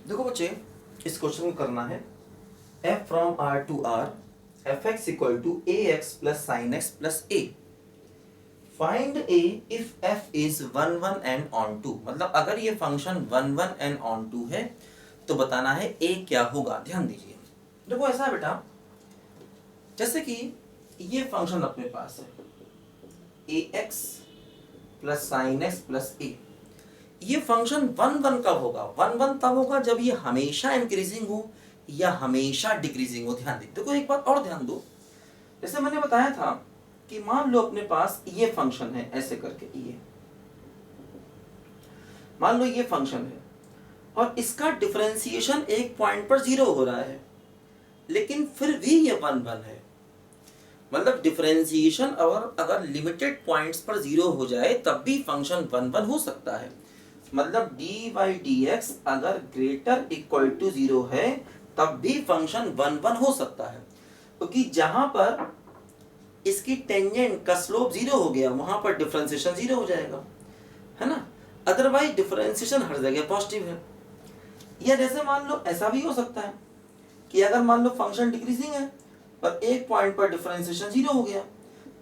देखो बच्चे, इस क्वेश्चन को करना है f from r to r fx equal to ax plus sine x plus a। Find a if f is 1 1 and onto. मतलब अगर ये फंक्शन 1 1 एंड ऑन टू है तो बताना है a क्या होगा। ध्यान दीजिए, देखो ऐसा है बेटा, जैसे कि ये फंक्शन अपने पास है ax plus sine x plus a। ये फंक्शन 1 1 कब होगा? 1 1 तब होगा जब ये हमेशा इंक्रीजिंग हो या हमेशा डिक्रीजिंग हो। ध्यान दे, देखो एक बात और ध्यान दो, जैसे मैंने बताया था कि मान लो अपने पास ये फंक्शन है ऐसे करके, ये मान लो ये फंक्शन है और इसका डिफरेंशिएशन एक पॉइंट पर 0 हो रहा है, लेकिन फिर भी ये 1 1 है। मतलब डिफरेंशिएशन अगर लिमिटेड पॉइंट्स पर 0 हो जाए तब भी फंक्शन 1 1 हो सकता है। मतलब डी बाई डी एक्स अगर ग्रेटर इक्वल टू 0 है तब भी फंक्शन 1 1 हो सकता है, क्योंकि जहां पर इसकी टेंजेंट का स्लोप 0 हो गया वहां पर डिफरेंशिएशन 0 हो जाएगा, है ना। अदरवाइज डिफरेंशिएशन हर जगह पॉजिटिव है। या जैसे मान लो ऐसा भी हो सकता है कि अगर मान लो फंक्शन डिक्रीजिंग है और एक पॉइंट पर डिफरेंशिएशन 0 हो गया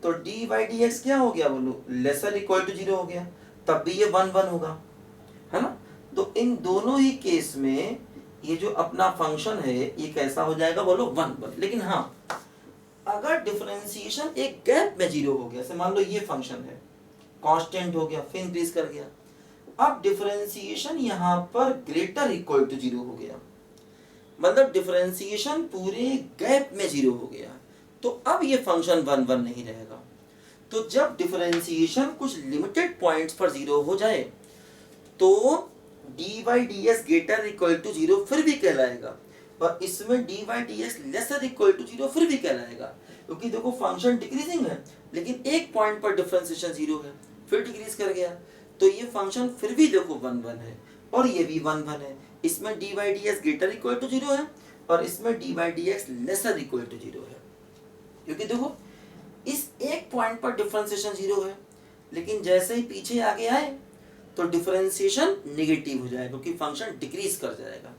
तो डी बाई डी एक्स क्या हो गया बोलो, लेसर इक्वल टू 0 हो गया, तब भी ये 1 1 होगा, है ना। तो इन दोनों ही केस में ये जो अपना फंक्शन है ये कैसा हो जाएगा बोलो, 1 1। लेकिन हाँ, अगर डिफरेंशिएशन एक गैप में 0 हो गया, जैसे मान लो ये फंक्शन है कांस्टेंट हो गया फिर इंक्रीज कर गया, अब डिफरेंशिएशन यहाँ पर ग्रेटर इक्वल टू 0 हो गया, मतलब डिफरेंशिएशन पूरे गैप में 0 हो गया, तो अब ये फंक्शन 1 1 नहीं रहेगा। तो जब डिफरेंशिएशन कुछ लिमिटेड पॉइंट्स पर 0 हो जाए तो d by d s greater equal to 0 फिर भी कहलाएगा, और इसमें d by d s lesser equal to 0 फिर भी कहलाएगा, क्योंकि देखो फंक्शन डिक्रीजिंग है लेकिन एक पॉइंट पर डिफरेंशिएशन 0 है फिर डिक्रीज कर गया, तो ये फंक्शन फिर भी देखो 1 1 है और ये भी 1 1 है। इसमें d by d s greater equal to 0 है और इसमें d by d x lesser equal to 0 है, क्योंकि देखो इस एक पॉइंट पर डिफरेंशिएशन 0 है लेकिन जैसे ही पीछे आगे आए तो डिफरेंशिएशन नेगेटिव हो जाएगा क्योंकि फंक्शन डिक्रीज कर जाएगा।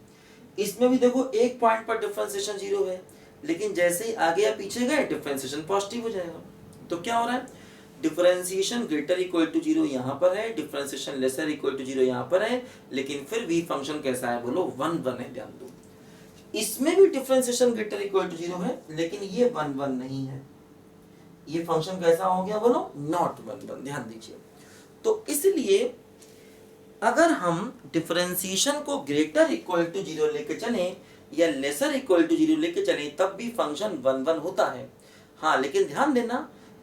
इसमें भी देखो एक पॉइंट पर डिफरेंशिएशन 0 है लेकिन जैसे ही आगे या पीछे गए डिफरेंशिएशन पॉजिटिव हो जाएगा। तो क्या हो रहा है, डिफरेंशिएशन ग्रेटर इक्वल टू 0 यहाँ पर है, डिफरेंशिएशन लेसर इक्वल टू 0 यहाँ पर है, लेकिन फिर भी फंक्शन कैसा है बोलो, 1 1 है। ध्यान दो, इसमें भी डिफरेंशिएशन ग्रेटर इक्वल टू 0 है लेकिन ये 1 1 नहीं है, ये फंक्शन कैसा हो गया बोलो, नॉट 1 1। ध्यान दीजिए, तो इसलिए अगर हम डिफरेंशिएशन को ग्रेटर इक्वल टू 0 लेके चले या लेसर इक्वल टू 0 लेके चले तब भी फंक्शन 1 1 होता है। हाँ, लेकिन ध्यान देना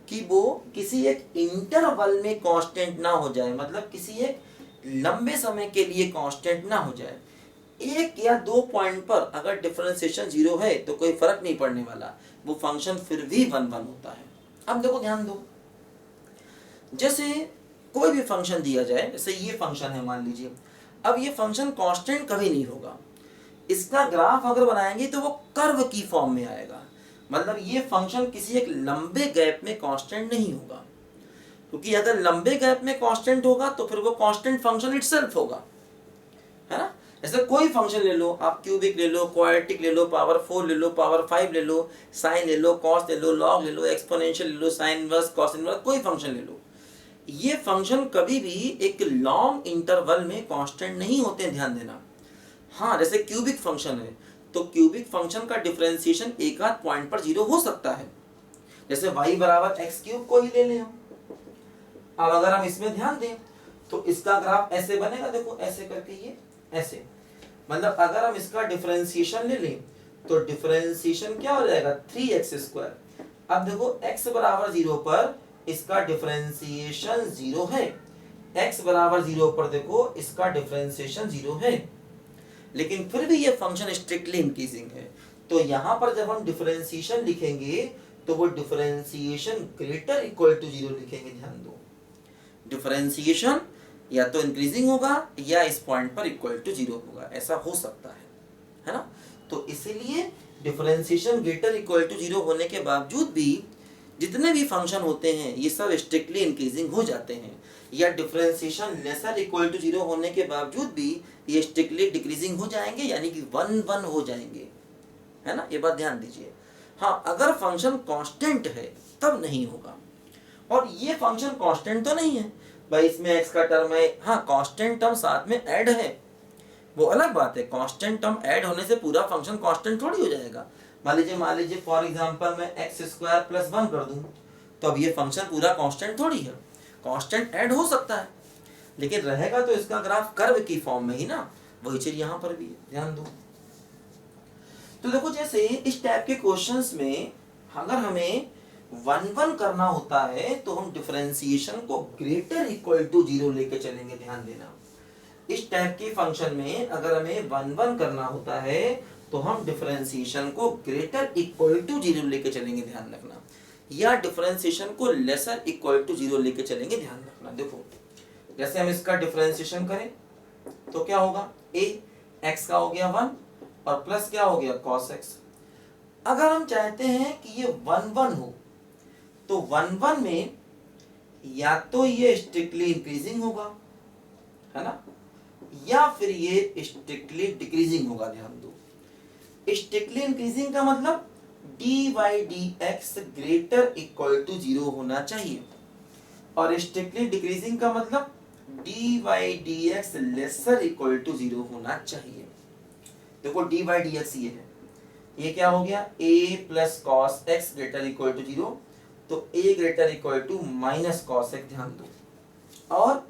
कि वो किसी एक इंटरवल में कांस्टेंट ना हो जाए, मतलब किसी एक लंबे समय के लिए कांस्टेंट ना हो जाए। एक या दो पॉइंट पर अगर डिफरेंशिएशन 0 है तो कोई फर्क नहीं पड़ने वाला, वो फंक्शन फिर भी 1 1 होता है। अब देखो ध्यान दो, जैसे कोई भी फंक्शन दिया जाए, जैसे ये फंक्शन है मान लीजिए, अब ये फंक्शन कांस्टेंट कभी नहीं होगा, इसका ग्राफ अगर बनाएंगे तो वो कर्व की फॉर्म में आएगा, मतलब ये फंक्शन किसी एक लंबे गैप में कांस्टेंट नहीं होगा, क्योंकि अगर लंबे गैप में कांस्टेंट होगा तो फिर वो कांस्टेंट फंक्शन इटसेल्फ होगा, है ना। जैसे कोई फंक्शन ले लो आप, क्यूबिक ले लो, क्वाड्रेटिक ले लो, पावर 4 ले लो, पावर 5 ले लो, साइन ले लो, कॉस ले लो, लॉग ले लो, एक्सपोनेंशियल ले लो, साइन इनवर्स, कॉस इनवर्स, कोई फंक्शन ले लो, ये फंक्शन कभी भी एक लॉन्ग इंटरवल में कांस्टेंट नहीं होते, ध्यान देना। हाँ, जैसे क्यूबिक फंक्शन है तो क्यूबिक फंक्शन का डिफरेंशिएशन एक आध पॉइंट पर 0 हो सकता है, जैसे y बराबर एक्स क्यूब को ही ले लें हम। अब अगर हम इसमें ध्यान दें तो इसका ग्राफ ऐसे बनेगा, देखो ऐसे करके, ये ऐसे, मतलब अगर हम इसका डिफरेंशिएशन ले लें तो डिफरेंशिएशन क्या हो जाएगा, 3x²। अब देखो x बराबर 0 पर इसका डिफरेंशिएशन 0 है, x बराबर 0 पर देखो इसका डिफरेंशिएशन 0 है, लेकिन फिर भी ये फंक्शन स्ट्रिक्टली इंक्रीजिंग है। तो यहां पर जब हम डिफरेंशिएशन लिखेंगे तो वो डिफरेंशिएशन ग्रेटर इक्वल टू 0 लिखेंगे। ध्यान दो, डिफरेंशिएशन या तो इंक्रीजिंग होगा या इस पॉइंट पर इक्वल टू 0 होगा, ऐसा हो सकता है ना। तो इसीलिए डिफरेंशिएशन ग्रेटर इक्वल टू 0 होने के बावजूद भी जितने भी फंक्शन होते हैं ये सब स्ट्रिक्टली इंक्रीजिंग हो जाते हैं, या differentiation lesser equal to zero होने के बावजूद भी ये स्ट्रिक्टली डिक्रीजिंग हो जाएंगे, यानी कि 1 1 हो जाएंगे, है ना, ये बात ध्यान दीजिए। हाँ, अगर फंक्शन कांस्टेंट है तब नहीं होगा, और ये फंक्शन कांस्टेंट तो नहीं है भाई, इसमें एक्स का टर्म है, हाँ कांस्टेंट टर्म साथ में ऐड है, वो अलग बात है। कांस्टेंट टर्म ऐड होने से पूरा फंक्शन कांस्टेंट थोड़ी हो जाएगा। मान लीजिए फॉर एग्जांपल मैं एक्स स्क्वायर प्लस 1 कर दूं, तो अब ये फंक्शन पूरा कांस्टेंट थोड़ी है, कांस्टेंट ऐड हो सकता है, लेकिन रहेगा तो इसका ग्राफ कर्व की फॉर्म में ही ना। वही चीज यहाँ पर भी है, ध्यान दो। तो देखो, जैसे इस टाइप के क्वेश्चंस में अगर हमें 1 1 करना होता है तो हम डिफरेंशिएशन को ग्रेटर इक्वल टू 0 लेके चलेंगे, ध्यान देना। इस टाइप के फंक्शन में अगर हमें 1 1 करना होता है तो हम डिफरेंशिएशन को ग्रेटर इक्वल टू 0 लेके चलेंगे, ध्यान रखना, या डिफरेंशिएशन को लेसर इक्वल टू 0 लेके चलेंगे, ध्यान रखना। देखो, जैसे हम इसका डिफरेंशिएशन करें तो क्या होगा, a x का हो गया 1 और प्लस क्या हो गया cos x। अगर हम चाहते हैं कि ये 1 1 हो तो 1 1 में या तो ये स्ट्रिक्टली इंक्रीजिंग होगा, है ना, या फिर ये स्ट्रिक्टली डिक्रीजिंग होगा। ध्यान दो, स्ट्रिक्टली इंक्रीजिंग का मतलब dy dx greater equal to 0 होना चाहिए, और स्ट्रिक्टली डिक्रीजिंग का मतलब dy dx lesser equal to 0 होना चाहिए। देखो dy dx ये है, ये क्या हो गया, a plus cos x greater equal to 0, तो a greater equal to minus cos x, ध्यान दो, और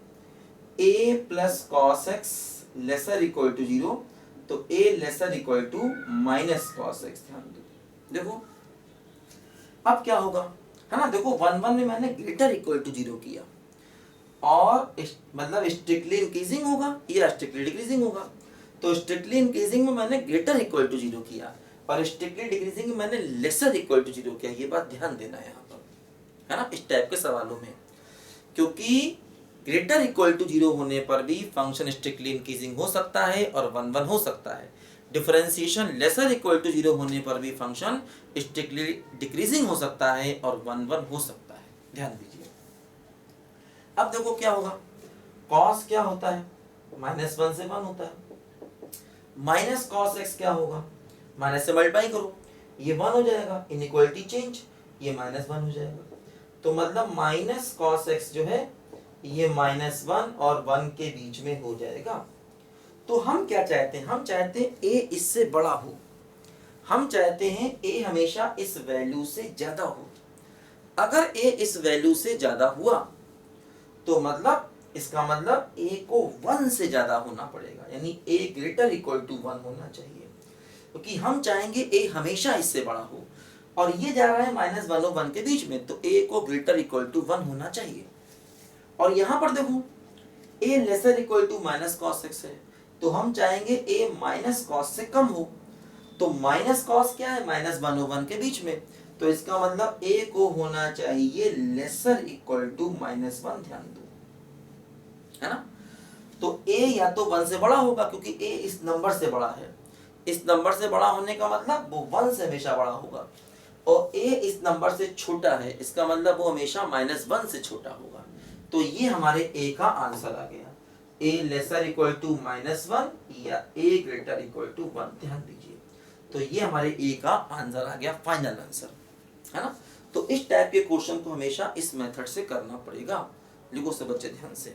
a plus cos x lesser equal to 0, तो a lesser equal to minus cos x, ध्यान दो। देखो अब क्या होगा, है ना, देखो 1 1 में मैंने ग्रेटर इक्वल टू 0 किया, और मतलब स्ट्रिक्टली इंक्रीजिंग होगा या स्ट्रिक्टली डिक्रीजिंग होगा। तो स्ट्रिक्टली इंक्रीजिंग में मैंने ग्रेटर इक्वल टू 0 किया, और स्ट्रिक्टली डिक्रीजिंग में मैंने लेसर इक्वल टू 0 किया। ये बात ध्यान देना है यहाँ पर, है ना, इस टाइप के सवालों में, क्योंकि ग्रेटर इक्वल टू 0 होने पर भी फंक्शन स्ट्रिक्टली इंक्रीजिंग हो सकता है और 1 1 हो सकता है। डिफरेंशिएशन लेसर इक्वल टू 0 होने पर भी फंक्शन स्ट्रिक्टली डिक्रीजिंग हो सकता है और 1 1 हो सकता है, ध्यान दीजिए। अब देखो क्या होगा, cos क्या होता है, -1 से 1 होता है, माइनस cos x क्या होगा, माइनस से मल्टीप्लाई करो, ये 1 हो जाएगा, इनइक्वालिटी चेंज, ये -1 हो जाएगा, तो मतलब माइनस cos x जो है ये -1 और 1 के बीच में हो जाएगा। तो हम क्या चाहते हैं, हम चाहते हैं a इससे बड़ा हो, हम चाहते हैं a हमेशा इस वैल्यू से ज्यादा हो। अगर a इस वैल्यू से ज्यादा हुआ तो मतलब इसका मतलब a को 1 से ज्यादा होना पड़ेगा, यानी a ग्रेटर इक्वल टू 1 होना चाहिए, क्योंकि हम चाहेंगे a हमेशा इससे बड़ा हो, और ये जा रहा है -1 और 1 के बीच में, तो a को ग्रेटर इक्वल टू 1 होना चाहिए। और यहाँ पर देखो a lesser equal to minus cos x है, तो हम चाहेंगे a माइनस कॉस से कम हो, तो माइनस कॉस क्या है, -1 और 1 के बीच में, तो इसका मतलब a को होना चाहिए लेसर इक्वल टू -1, ध्यान दो, है ना। तो a या तो 1 से बड़ा होगा, क्योंकि a इस नंबर से बड़ा है, इस नंबर से बड़ा होने का मतलब वो 1 से हमेशा बड़ा होगा, और a इस नंबर से छोटा है, इसका मतलब वो हमेशा -1 से छोटा होगा। तो ये हमारे a का आंसर आ गया, a लेसर इक्वल टू -1 या a ग्रेटर इक्वल टू 1, ध्यान दीजिए। तो ये हमारे a का आंसर आ गया, फाइनल आंसर, है ना। तो इस टाइप के क्वेश्चन को हमेशा इस मेथड से करना पड़ेगा। लिखो सब बच्चे ध्यान से।